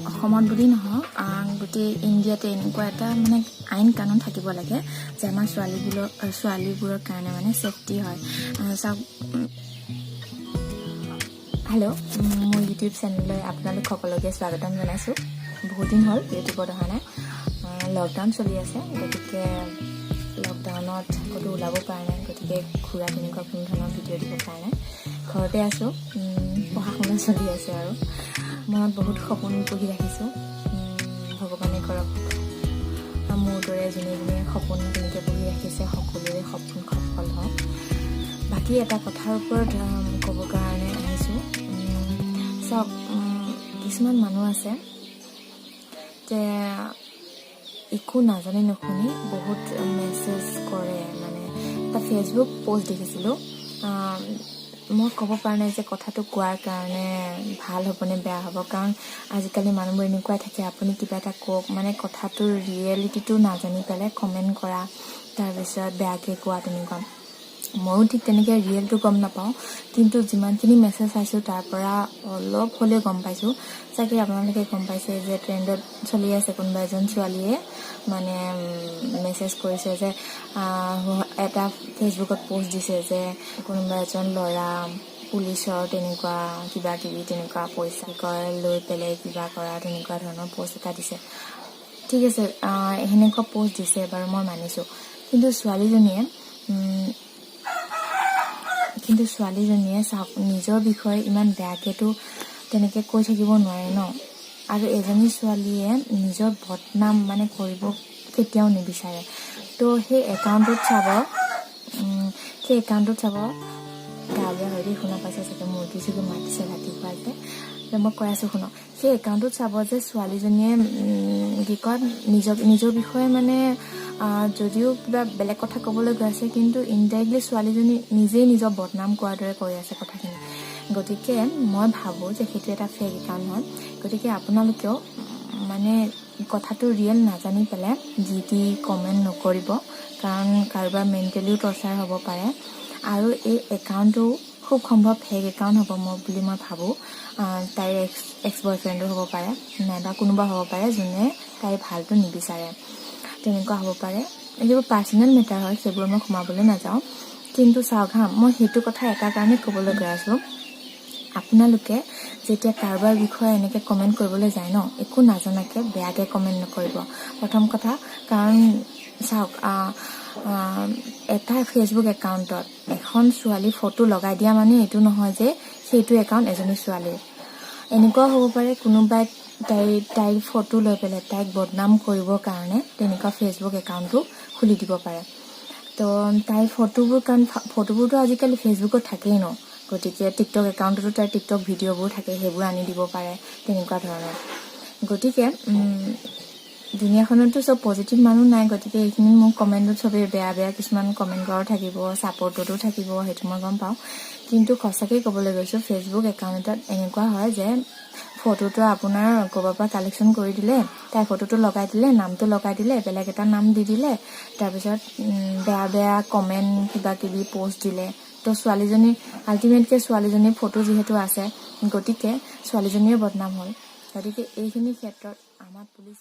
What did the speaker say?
অসমত বুলি নহয় গোটেই ইণ্ডিয়াতে এনেকুৱা এটা মানে আইন কানুন থাকিব লাগে যে আমাৰ ছোৱালীবোৰৰ কাৰণে মানে ছেফটি হয় চাওক হেল্ল' মোৰ ইউটিউব চেনেললৈ আপোনালোক সকলোকে স্বাগতম জনাইছোঁ বহুত দিন হ'ল ইউটিউবত অহা নাই লকডাউন চলি আছে গতিকে লকডাউনত ক'তো ওলাব পৰা নাই গতিকে ঘূৰা তেনেকুৱা কোনো ধৰণৰ ভিডিঅ' দিব পৰা নাই ঘৰতে আছোঁ পঢ়া শুনা চলি আছে আৰু মনত বহুত সপোন পুহি ৰাখিছোঁ ভগৱানে কৰক মোৰ দৰে যোনে যোনে সপোন তেনেকৈ পুহি ৰাখিছে সকলোৰে সপোন সফল হওক বাকী এটা কথাৰ ওপৰত ক'ব কাৰণে আহিছোঁ চাওক কিছুমান মানুহ আছে যে একো নাজানি নুশুনি বহুত মেছেজ কৰে মানে এটা ফেচবুক পষ্ট দেখিছিলোঁ মই ক'ব পৰা নাই যে কথাটো কোৱাৰ কাৰণে ভাল হ'বনে বেয়া হ'ব কাৰণ আজিকালি মানুহবোৰ এনেকুৱাই থাকে আপুনি কিবা এটা কওক মানে কথাটোৰ ৰিয়েলিটিটো নাজানি পেলাই কমেণ্ট কৰা তাৰপিছত বেয়াকৈ কোৱা তেনেকুৱা ময়ো ঠিক তেনেকৈ ৰিয়েলটো গম নাপাওঁ কিন্তু যিমানখিনি মেছেজ চাইছোঁ তাৰ পৰা অলপ হ'লেও গম পাইছোঁ চাগে আপোনালোকে গম পাইছে যে ট্ৰেণ্ডত চলি আছে কোনোবা এজন ছোৱালীয়ে মানে মেছেজ কৰিছে যে এটা ফেচবুকত পষ্ট দিছে যে কোনোবা এজন ল'ৰা পুলিচৰ তেনেকুৱা কিবা কিবি তেনেকুৱা পইচা লৈ পেলাই কিবা কৰা তেনেকুৱা ধৰণৰ পষ্ট এটা দিছে ঠিক আছে সেনেকুৱা পষ্ট দিছে বাৰু মই মানিছোঁ কিন্তু ছোৱালীজনীয়ে চাওক নিজৰ বিষয়ে ইমান বেয়াকৈতো তেনেকৈ কৈ থাকিব নোৱাৰে ন আৰু এজনী ছোৱালীয়ে নিজৰ বদনাম মানে কৰিব কেতিয়াও নিবিচাৰে তো সেই একাউণ্টটোত চাব গা বেয়া হৈ শুনা পাইছে চাগে মুৰ্গী চুৰ্গী মাতিছে ৰাতিপুৱা যে মই কৈ আছোঁ শুনক সেই একাউণ্টটোত চাব যে ছোৱালীজনীয়ে কি কয় নিজৰ বিষয়ে মানে যদিও কিবা বেলেগ কথা ক'বলৈ গৈ আছে কিন্তু ইনডাইৰেক্টলি ছোৱালীজনী নিজেই নিজৰ বদনাম কৰাৰ দৰে কৰি আছে কথাখিনি গতিকে মই ভাবোঁ যে সেইটো এটা ফেক একাউণ্ট হয় গতিকে আপোনালোকেও মানে কথাটো ৰিয়েল নাজানি পেলাই যি কমেণ্ট নকৰিব কাৰণ কাৰোবাৰ মেণ্টেলিও টৰ্চাৰ হ'ব পাৰে আৰু এই একাউণ্টটো খুব সম্ভৱ ফেক একাউণ্ট হ'ব বুলি মই ভাবোঁ তাইৰ এক্স বয়ফ্ৰেণ্ডো হ'ব পাৰে নাইবা কোনোবা হ'ব পাৰে যোনে তাইৰ ভালটো নিবিচাৰে তেনেকুৱা হ'ব পাৰে এইবোৰ পাৰ্চনেল মেটাৰ হয় সেইবোৰ মই সোমাবলৈ নাযাওঁ কিন্তু চাওক মই সেইটো কথা এটা কাৰণে ক'বলৈ গৈ আছোঁ আপোনালোকে যেতিয়া কাৰোবাৰ বিষয়ে এনেকৈ কমেণ্ট কৰিবলৈ যায় ন একো নাজানাকৈ বেয়াকৈ কমেণ্ট নকৰিব প্ৰথম কথা কাৰণ চাওক এটা ফেচবুক একাউণ্টত এখন ছোৱালী ফটো লগাই দিয়া মানে এইটো নহয় যে সেইটো একাউণ্ট এজনী ছোৱালীৰ এনেকুৱাও হ'ব পাৰে কোনোবাই তাইৰ ফটো লৈ পেলাই তাইক বদনাম কৰিবৰ কাৰণে তেনেকুৱা ফেচবুক একাউণ্টটো খুলি দিব পাৰে তো তাইৰ ফটোবোৰতো আজিকালি ফেচবুকত থাকেই ন গতিকে টিকটক একাউণ্টতো তাইৰ টিকটক ভিডিঅ'বোৰ থাকে সেইবোৰ আনি দিব পাৰে তেনেকুৱা ধৰণৰ গতিকে দুনিয়াখনতো চব পজিটিভ মানুহ নাই গতিকে এইখিনি মোক কমেণ্টত চবেই বেয়া কিছুমান কমেণ্ট কৰাও থাকিব ছাপৰ্টতো থাকিব সেইটো মই গম পাওঁ কিন্তু সঁচাকৈ ক'বলৈ গৈছোঁ ফেচবুক একাউণ্টত এনেকুৱা হয় যে ফটোটো আপোনাৰ ক'ৰবাৰ পৰা কালেকশ্যন কৰি দিলে তাই ফটোটো লগাই দিলে নামটো লগাই দিলে বেলেগ এটা নাম দি দিলে তাৰপিছত বেয়া কমেণ্ট কিবা কিবি পষ্ট দিলে তো আল্টিমেটকৈ ছোৱালীজনীৰ ফটো যিহেতু আছে গতিকে ছোৱালীজনীয়ে বদনাম হ'ল গতিকে এইখিনি ক্ষেত্ৰত আমাৰ পুলিচ